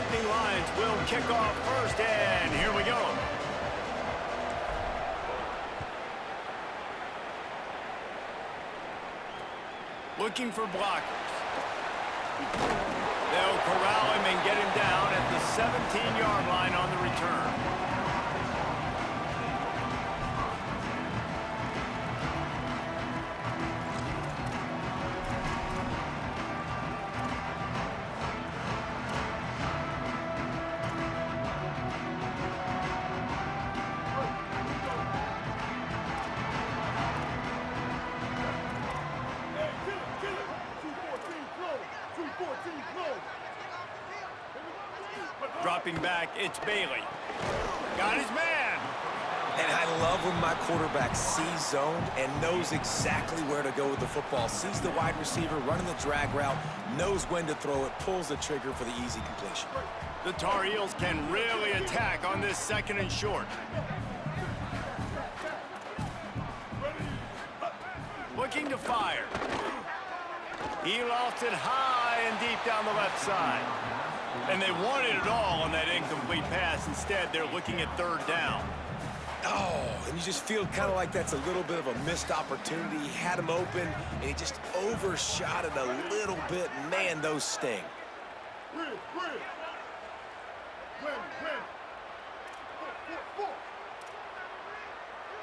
Nittany Lions will kick off first, and here we go. Looking for blockers. They'll corral him and get him down at the 17-yard line on the return. Dropping back, it's Bailey. Got his man. And I love when my quarterback sees zone and knows exactly where to go with the football. Sees the wide receiver running the drag route, knows when to throw it, pulls the trigger for the easy completion. The Tar Heels can really attack on this 2nd and short. Looking to fire. He lofts it high and deep down the left side. And they wanted it all on that incomplete pass. Instead, they're looking at 3rd down. Oh, and you just feel kind of like that's a little bit of a missed opportunity. He had him open, and he just overshot it a little bit. Man, those sting. Win.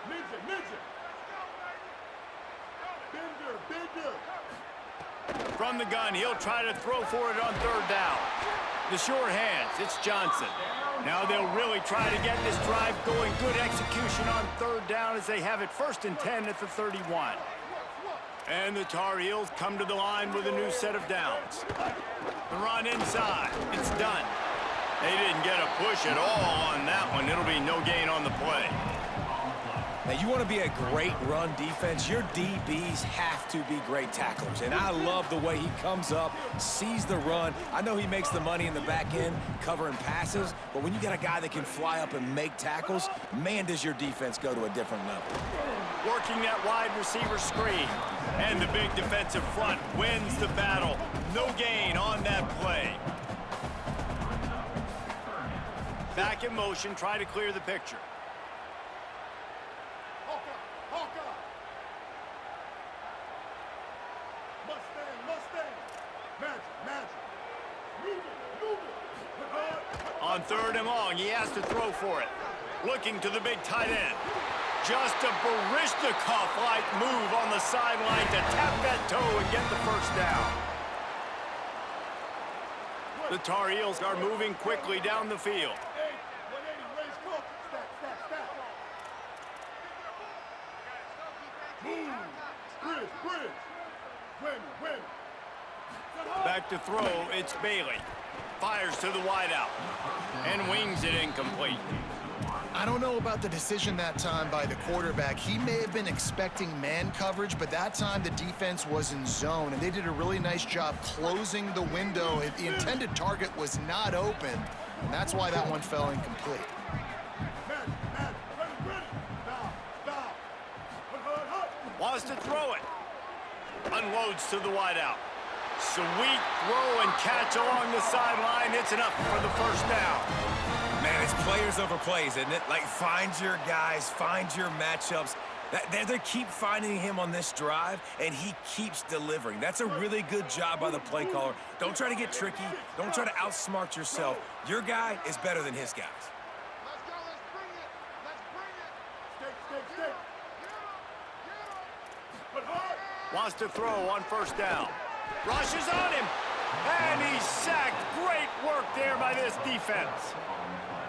Ninja. Bender. From the gun, he'll try to throw for it on 3rd down. The short hands, it's Johnson. Now they'll really try to get this drive going. Good execution on 3rd down as they have it 1st and 10 at the 31. And the Tar Heels come to the line with a new set of downs. The run inside, it's done. They didn't get a push at all on that one. It'll be no gain on the play. Now, you want to be a great run defense, your DBs have to be great tacklers. And I love the way he comes up, sees the run. I know he makes the money in the back end covering passes, but when you got a guy that can fly up and make tackles, man, does your defense go to a different level. Working that wide receiver screen. And the big defensive front wins the battle. No gain on that play. Back in motion, try to clear the picture. On 3rd and long, he has to throw for it. Looking to the big tight end. Just a Baryshnikov-like move on the sideline to tap that toe and get the 1st down. The Tar Heels are moving quickly down the field. Back to throw, it's Bailey. Fires to the wideout and wings it incomplete. I don't know about the decision that time by the quarterback. He may have been expecting man coverage, but that time the defense was in zone, and they did a really nice job closing the window. The intended target was not open, and that's why that one fell incomplete. Wants to throw it. Unloads to the wideout. Sweet throw and catch along the sideline. It's enough for the 1st down. Man, it's players over plays, isn't it? Like, find your guys, find your matchups. They keep finding him on this drive, and he keeps delivering. That's a really good job by the play caller. Don't try to get tricky. Don't try to outsmart yourself. Your guy is better than his guys. Let's go, let's bring it. Stick. Wants to throw on 1st down. Rushes on him. And he's sacked. Great work there by this defense.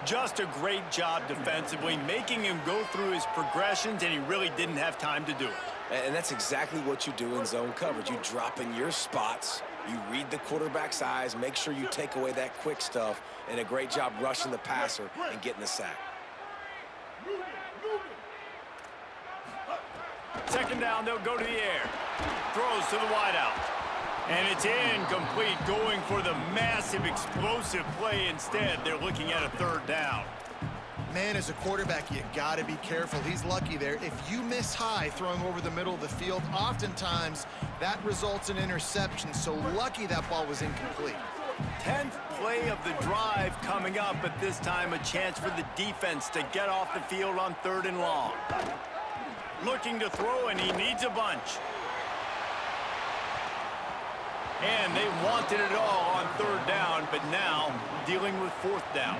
Just a great job defensively, making him go through his progressions, and he really didn't have time to do it. And that's exactly what you do in zone coverage. You drop in your spots, you read the quarterback's eyes, make sure you take away that quick stuff, and a great job rushing the passer and getting the sack. 2nd down, they'll go to the air. Throws to the wideout. And it's incomplete, going for the massive, explosive play instead. They're looking at a 3rd down. Man, as a quarterback, you got to be careful. He's lucky there. If you miss high throwing over the middle of the field, oftentimes that results in interception. So lucky that ball was incomplete. 10th play of the drive coming up, but this time a chance for the defense to get off the field on 3rd and long. Looking to throw, and he needs a bunch. And they wanted it all on 3rd down, but now dealing with 4th down.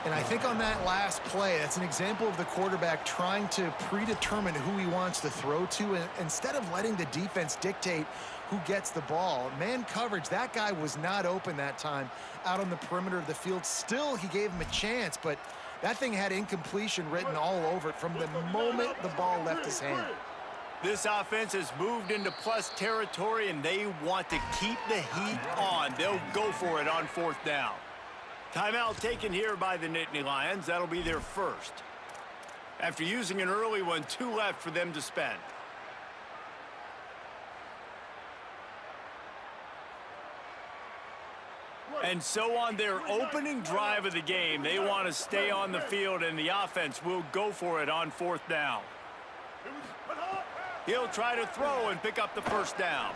And I think on that last play, that's an example of the quarterback trying to predetermine who he wants to throw to, and instead of letting the defense dictate who gets the ball. Man coverage, that guy was not open that time out on the perimeter of the field. Still, he gave him a chance, but that thing had incompletion written all over it from the moment the ball left his hand. This offense has moved into plus territory, and they want to keep the heat on. They'll go for it on 4th down. Timeout taken here by the Nittany Lions. That'll be their first. After using an early one, 2 left for them to spend. And so on their opening drive of the game, they want to stay on the field, and the offense will go for it on 4th down. He'll try to throw and pick up the 1st down.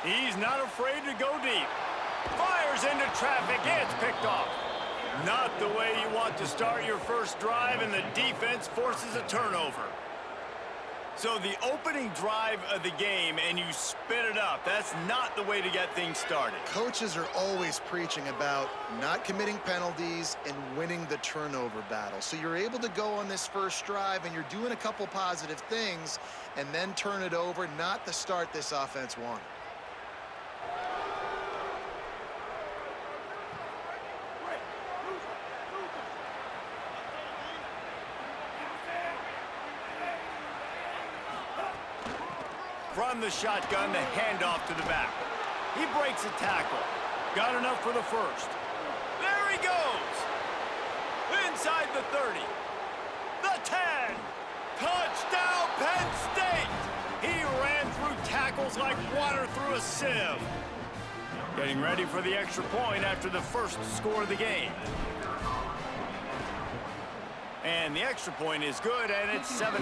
He's not afraid to go deep. Fires into traffic. It's picked off. Not the way you want to start your first drive, and the defense forces a turnover. So the opening drive of the game, and you spit it up. That's not the way to get things started. Coaches are always preaching about not committing penalties and winning the turnover battle. So you're able to go on this first drive, and you're doing a couple positive things, and then turn it over, not the start this offense wanted. From the shotgun, the handoff to the back. He breaks a tackle. Got enough for the first. There he goes! Inside the 30. The 10. Touchdown, Penn State! He ran through tackles like water through a sieve. Getting ready for the extra point after the first score of the game. And the extra point is good, and it's 7-0.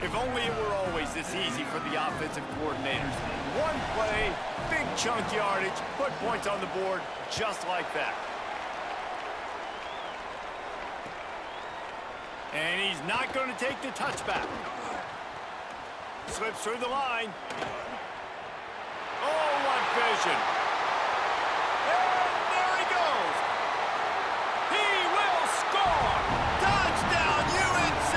If only it were always this easy for the offensive coordinators. One play, big chunk yardage, put points on the board just like that. And he's not going to take the touchback. Slips through the line. Oh, what vision. And there he goes. He will score. Touchdown, UNC.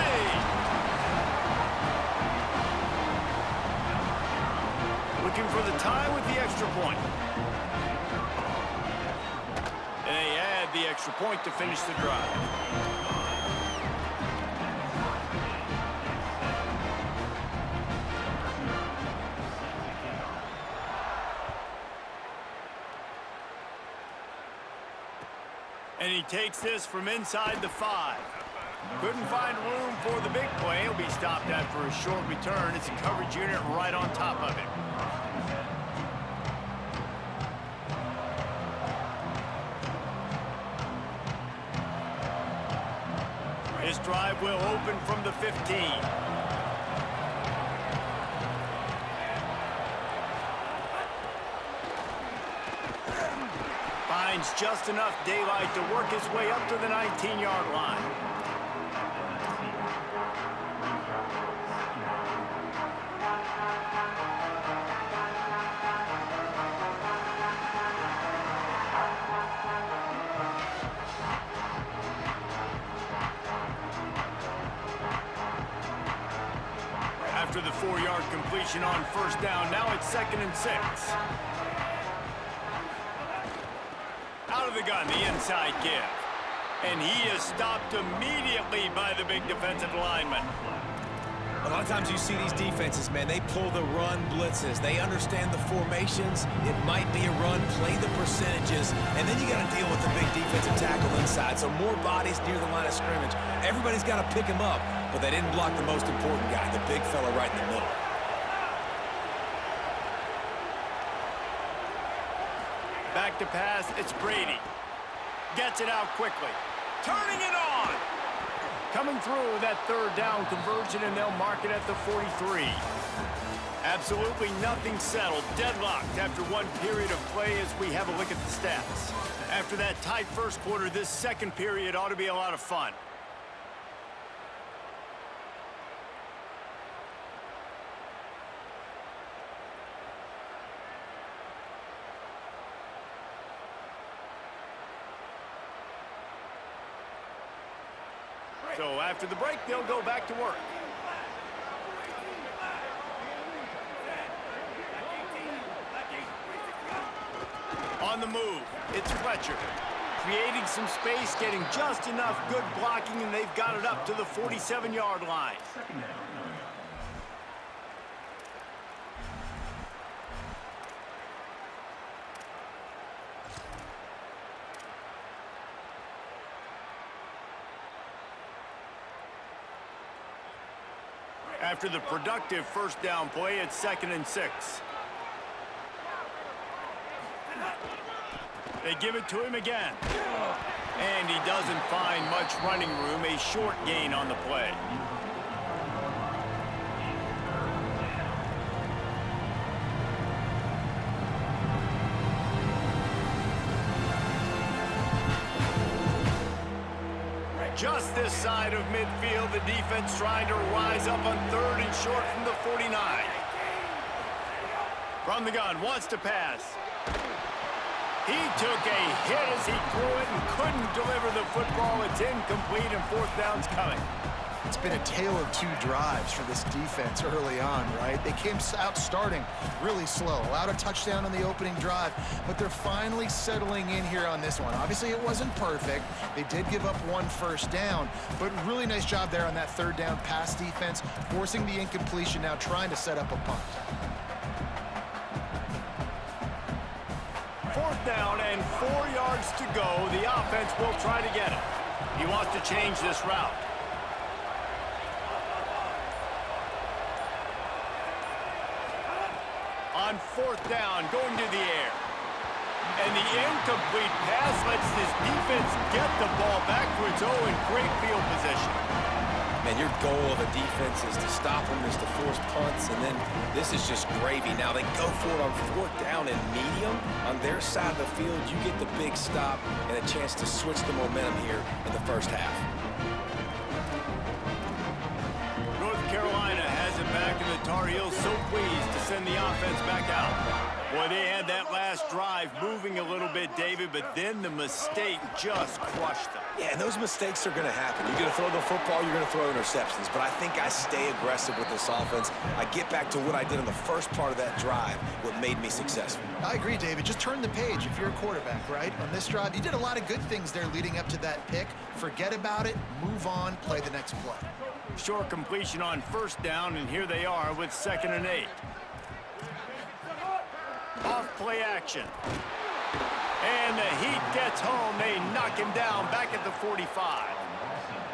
Looking for the tie with the extra point. And they add the extra point to finish the drive. And he takes this from inside the 5. Couldn't find room for the big play. He'll be stopped after a short return. It's a coverage unit right on top of him. This drive will open from the 15. Finds just enough daylight to work his way up to the 19-yard line. After the 4-yard completion on first down, now it's 2nd and 6. Out of the gun, the inside give. And he is stopped immediately by the big defensive lineman. A lot of times you see these defenses, man, they pull the run blitzes. They understand the formations. It might be a run, play the percentages, and then you got to deal with the big defensive tackle inside. So more bodies near the line of scrimmage. Everybody's got to pick him up, but they didn't block the most important guy, the big fella right in the middle. Back to pass, it's Brady. Gets it out quickly. Turning it on. Coming through with that third down conversion, and they'll mark it at the 43. Absolutely nothing settled. Deadlocked after one period of play as we have a look at the stats. After that tight first quarter, this second period ought to be a lot of fun. So after the break, they'll go back to work. On the move, it's Fletcher. Creating some space, getting just enough good blocking, and they've got it up to the 47-yard line. After the productive first down play, it's 2nd and 6. They give it to him again. And he doesn't find much running room, a short gain on the play. Just this side of midfield, the defense trying to rise up on 3rd and short from the 49. From the gun, wants to pass. He took a hit as he threw it and couldn't deliver the football. It's incomplete, and 4th down's coming. It's been a tale of two drives for this defense early on, right? They came out starting really slow, allowed a touchdown on the opening drive, but they're finally settling in here on this one. Obviously, it wasn't perfect. They did give up 1 first down, but really nice job there on that 3rd down pass defense, forcing the incompletion, now trying to set up a punt. 4th down and 4 yards to go. The offense will try to get it. He wants to change this route. On 4th down, going to the air. And the incomplete pass lets this defense get the ball back to its own in great field position. Man, your goal of a defense is to stop them, is to force punts, and then this is just gravy. Now they go for it on 4th down and medium. On their side of the field, you get the big stop and a chance to switch the momentum here in the first half. North Carolina has it back, and the Tar Heels so pleased to send the offense back out. Boy, they had that last drive moving a little bit, David, but then the mistake just crushed them. Yeah, and those mistakes are going to happen. You're going to throw the football, you're going to throw interceptions. But I think I stay aggressive with this offense. I get back to what I did in the first part of that drive, what made me successful. I agree, David. Just turn the page if you're a quarterback, right? On this drive, you did a lot of good things there leading up to that pick. Forget about it, move on, play the next play. Short completion on 1st down, and here they are with 2nd and 8. Off play action. And the Heat gets home. They knock him down back at the 45.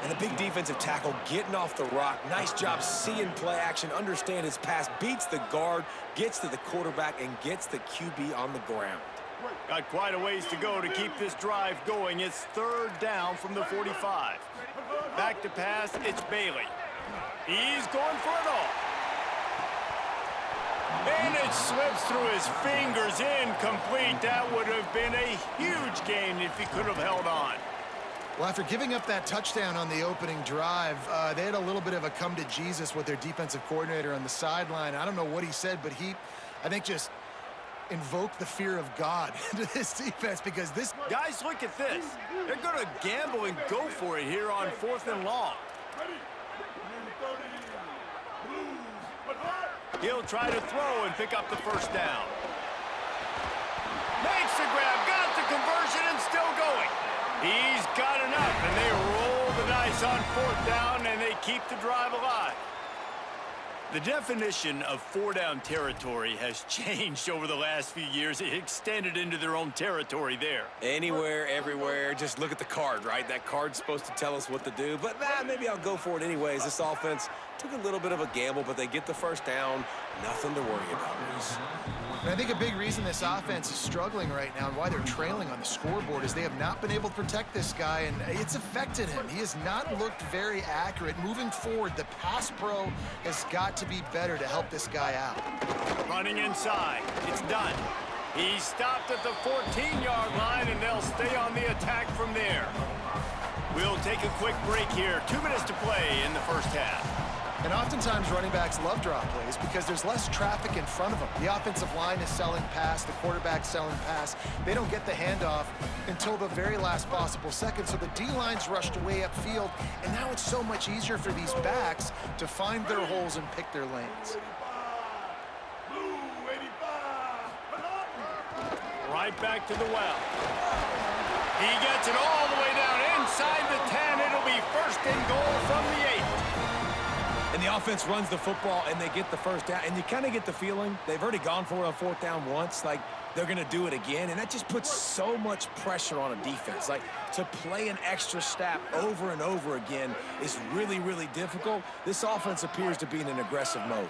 And the big defensive tackle getting off the rock. Nice job seeing play action, understand his pass, beats the guard, gets to the quarterback, and gets the QB on the ground. Got quite a ways to go to keep this drive going. It's 3rd down from the 45. Back to pass, it's Bailey. He's going for it all. And it slips through his fingers, incomplete. That would have been a huge gain if he could have held on. Well, after giving up that touchdown on the opening drive, they had a little bit of a come to Jesus with their defensive coordinator on the sideline. I don't know what he said, but he, I think, just invoked the fear of God into this defense, because this... Guys, look at this. They're going to gamble and go for it here on 4th and long. He'll try to throw and pick up the first down. Makes the grab, got the conversion, and still going. He's got enough, and they roll the dice on 4th down, and they keep the drive alive. The definition of 4-down territory has changed over the last few years. It extended into their own territory there. Anywhere, everywhere, just look at the card, right? That card's supposed to tell us what to do, but maybe I'll go for it anyways. This offense Took a little bit of a gamble, but they get the first down. Nothing to worry about, Reese. And I think a big reason this offense is struggling right now and why they're trailing on the scoreboard is they have not been able to protect this guy, and it's affected him. He has not looked very accurate. Moving forward, the pass pro has got to be better to help this guy out. Running inside. It's done. He's stopped at the 14-yard line, and they'll stay on the attack from there. We'll take a quick break here. 2 minutes to play in the first half. And oftentimes running backs love drop plays because there's less traffic in front of them. The offensive line is selling pass, the quarterback's selling pass. They don't get the handoff until the very last possible second, so the D-line's rushed way upfield, and now it's so much easier for these backs to find their holes and pick their lanes. Blue 85. Right back to the well. He gets it all the way down inside the 10. It'll be first and goal from the 8. And the offense runs the football, and they get the first down. And you kind of get the feeling they've already gone for it on 4th down once. Like, they're going to do it again. And that just puts so much pressure on a defense. Like, to play an extra snap over and over again is really, really difficult. This offense appears to be in an aggressive mode.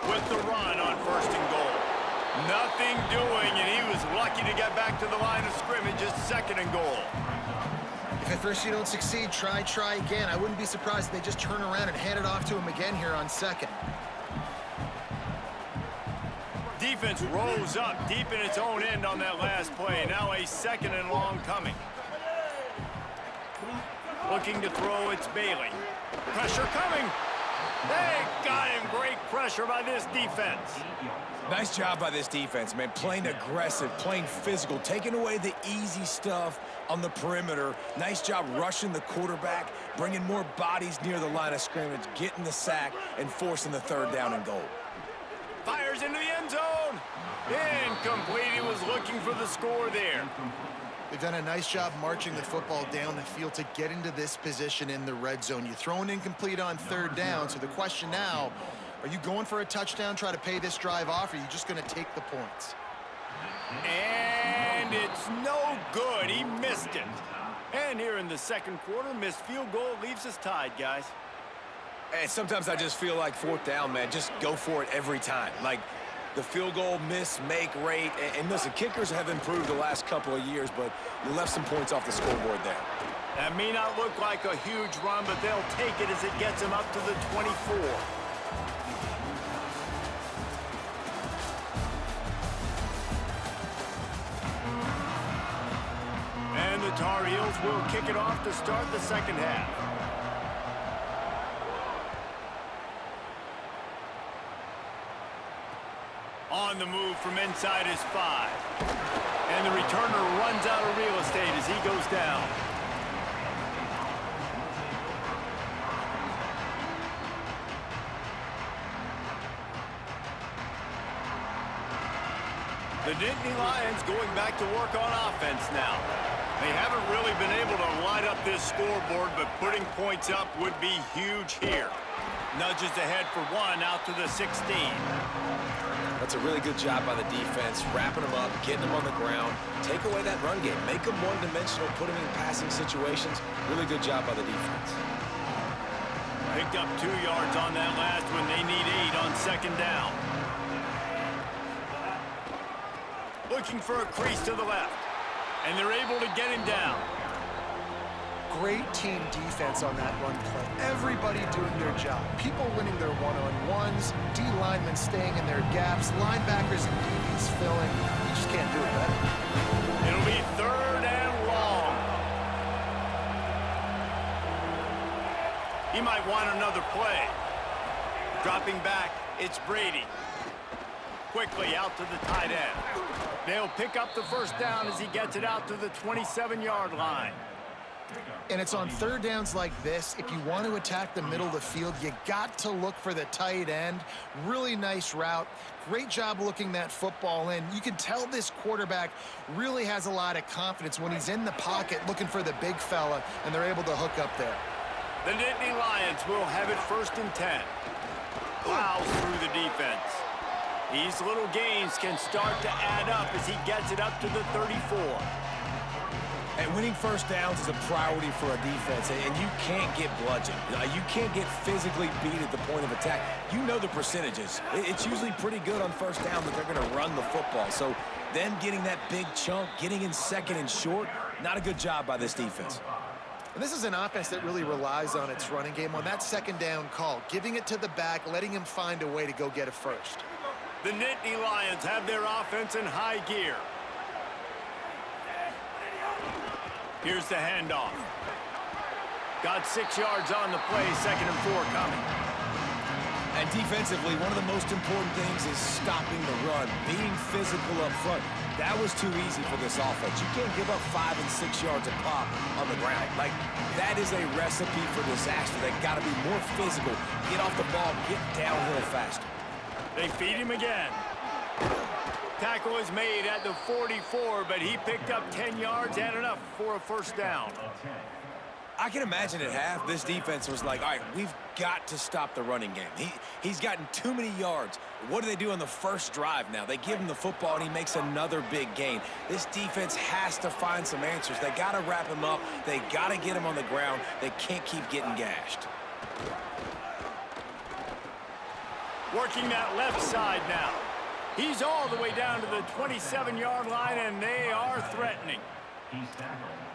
With the run on first and goal. Nothing doing, and he was lucky to get back to the line of scrimmage. It's 2nd and goal. If at first you don't succeed, try again. I wouldn't be surprised if they just turn around and hand it off to him again here on 2nd. Defense rose up deep in its own end on that last play. Now a 2nd and long coming. Looking to throw, it's Bailey. Pressure coming. They got him. Great pressure by this defense. Nice job by this defense, man. Playing aggressive, playing physical, taking away the easy stuff on the perimeter. Nice job rushing the quarterback, bringing more bodies near the line of scrimmage, getting the sack, and forcing the 3rd down and goal. Fires into the end zone. Incomplete. He was looking for the score there. They've done a nice job marching the football down the field to get into this position in the red zone. You throw an incomplete on 3rd down, so the question now, are you going for a touchdown, try to pay this drive off, or are you just going to take the points? And it's no good. He missed it. And here in the 2nd quarter, missed field goal leaves us tied, guys. And sometimes I just feel like 4th down, man, just go for it every time. Like, the field goal miss-make rate. And listen, kickers have improved the last couple of years, but you left some points off the scoreboard there. That may not look like a huge run, but they'll take it as it gets them up to the 24. And the Tar Heels will kick it off to start the 2nd half. On the move from inside his 5. And the returner runs out of real estate as he goes down. The Nittany Lions going back to work on offense now. They haven't really been able to light up this scoreboard, but putting points up would be huge here. Nudges ahead for 1 out to the 16. That's a really good job by the defense, wrapping them up, getting them on the ground, take away that run game, make them one-dimensional, put them in passing situations. Really good job by the defense. Picked up 2 yards on that last one. They need 8 on 2nd down. Looking for a crease to the left. And they're able to get him down. Great team defense on that run play. Everybody doing their job. People winning their one-on-ones, D linemen staying in their gaps, linebackers and DBs filling. You just can't do it better. It'll be 3rd and long. He might want another play. Dropping back, it's Brady. Quickly out to the tight end. They'll pick up the first down as he gets it out to the 27-yard line. And it's on 3rd downs like this. If you want to attack the middle of the field, you got to look for the tight end. Really nice route. Great job looking that football in. You can tell this quarterback really has a lot of confidence when he's in the pocket looking for the big fella, and they're able to hook up there. The Nittany Lions will have it 1st and 10. Plows through the defense. These little gains can start to add up as he gets it up to the 34. And winning first downs is a priority for a defense, and you can't get bludgeoned. You can't get physically beat at the point of attack. You know the percentages. It's usually pretty good on first down that they're going to run the football. So them getting that big chunk, getting in second and short, not a good job by this defense. And this is an offense that really relies on its running game on that second down call, giving it to the back, letting him find a way to go get it first. The Nittany Lions have their offense in high gear. Here's the handoff. Got 6 yards on the play, 2nd and 4 coming. And defensively, one of the most important things is stopping the run, being physical up front. That was too easy for this offense. You can't give up 5 and 6 yards a pop on the ground. Like, that is a recipe for disaster. They got to be more physical, get off the ball, get downhill faster. They feed him again. Tackle is made at the 44, but he picked up 10 yards and enough for a first down. I can imagine at half, this defense was like, all right, we've got to stop the running game. He's gotten too many yards. What do they do on the first drive now? They give him the football, and he makes another big gain. This defense has to find some answers. They got to wrap him up. They got to get him on the ground. They can't keep getting gashed. Working that left side now. He's all the way down to the 27-yard line, and they are threatening.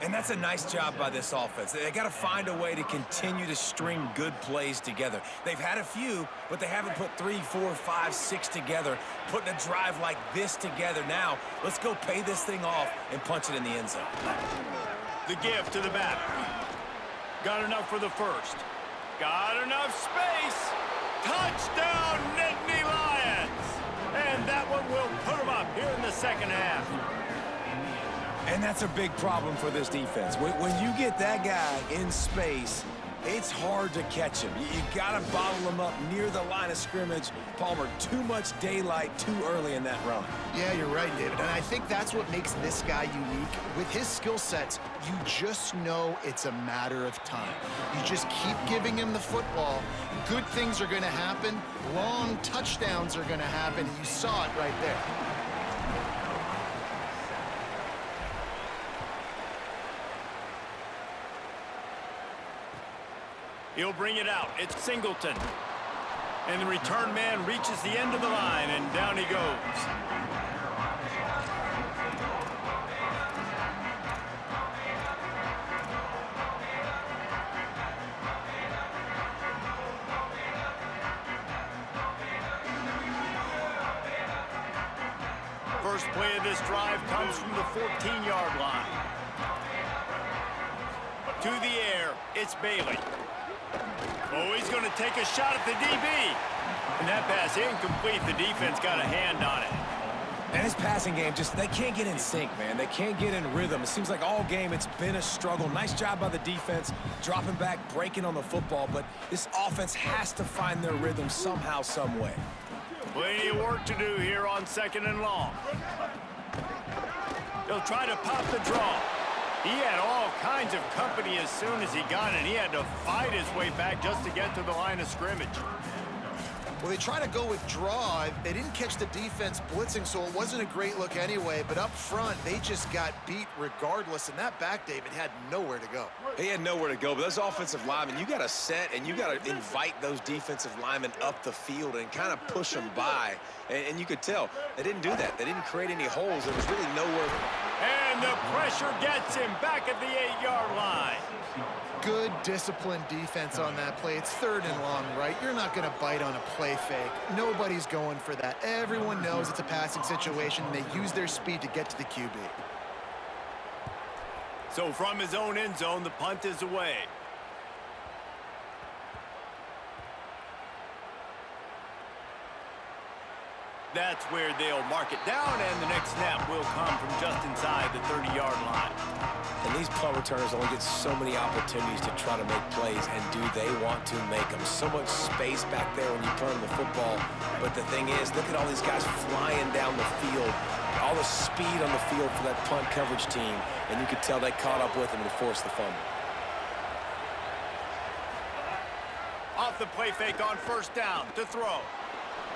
And that's a nice job by this offense. They got to find a way to continue to string good plays together. They've had a few, but they haven't put 3, 4, 5, 6 together, putting a drive like this together. Now, let's go pay this thing off and punch it in the end zone. The give to the back. Got enough for the first. Got enough space. Touchdown, Nittany Lions! And that one will put them up here in the second half. And that's a big problem for this defense. When you get that guy in space, it's hard to catch him. You got to bottle him up near the line of scrimmage. Palmer, too much daylight too early in that run. Yeah, you're right, David. And I think that's what makes this guy unique. With his skill sets, you just know it's a matter of time. You just keep giving him the football. Good things are going to happen. Long touchdowns are going to happen. You saw it right there. He'll bring it out. It's Singleton. And the return man reaches the end of the line, and down he goes. First play of this drive comes from the 14-yard line. To the air, it's Bailey. Oh, he's going to take a shot at the DB. And that pass incomplete. The defense got a hand on it. And his passing game, they can't get in sync, man. They can't get in rhythm. It seems like all game it's been a struggle. Nice job by the defense, dropping back, breaking on the football. But this offense has to find their rhythm somehow, some way. Plenty of work to do here on 2nd and long. They'll try to pop the draw. He had all kinds of company as soon as he got it. He had to fight his way back just to get to the line of scrimmage. Well, they try to go with draw. They didn't catch the defense blitzing, so it wasn't a great look anyway. But up front, they just got beat regardless. And that back, David, had nowhere to go. He had nowhere to go, but those offensive linemen, you got to set and you got to invite those defensive linemen up the field and kind of push them by. And you could tell they didn't do that. They didn't create any holes. There was really nowhere. And the pressure gets him back at the 8-yard line. Good disciplined defense on that play. It's 3rd and long, right? You're not going to bite on a play fake. Nobody's going for that. Everyone knows it's a passing situation, and they use their speed to get to the QB. So from his own end zone, the punt is away. That's where they'll mark it down, and the next snap will come from just inside the 30-yard line. And these punt returners only get so many opportunities to try to make plays, and do they want to make them? So much space back there when you punt the football. But the thing is, look at all these guys flying down the field, all the speed on the field for that punt coverage team, and you could tell they caught up with them to force the fumble. Off the play fake on first down to throw.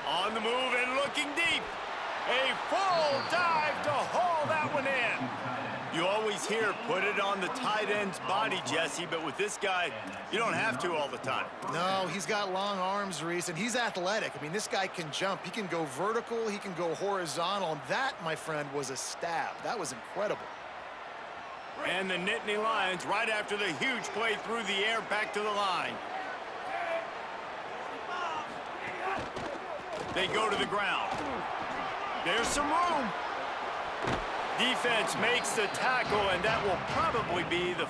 On the move and looking deep. A full dive to haul that one in. You always hear put it on the tight end's body, Jesse, but with this guy, you don't have to all the time. No, he's got long arms, Reese, and he's athletic. I mean, this guy can jump. He can go vertical. He can go horizontal. And that, my friend, was a stab. That was incredible. And the Nittany Lions, right after the huge play through the air, back to the line. They go to the ground. There's some room. Defense makes the tackle, and that will probably be the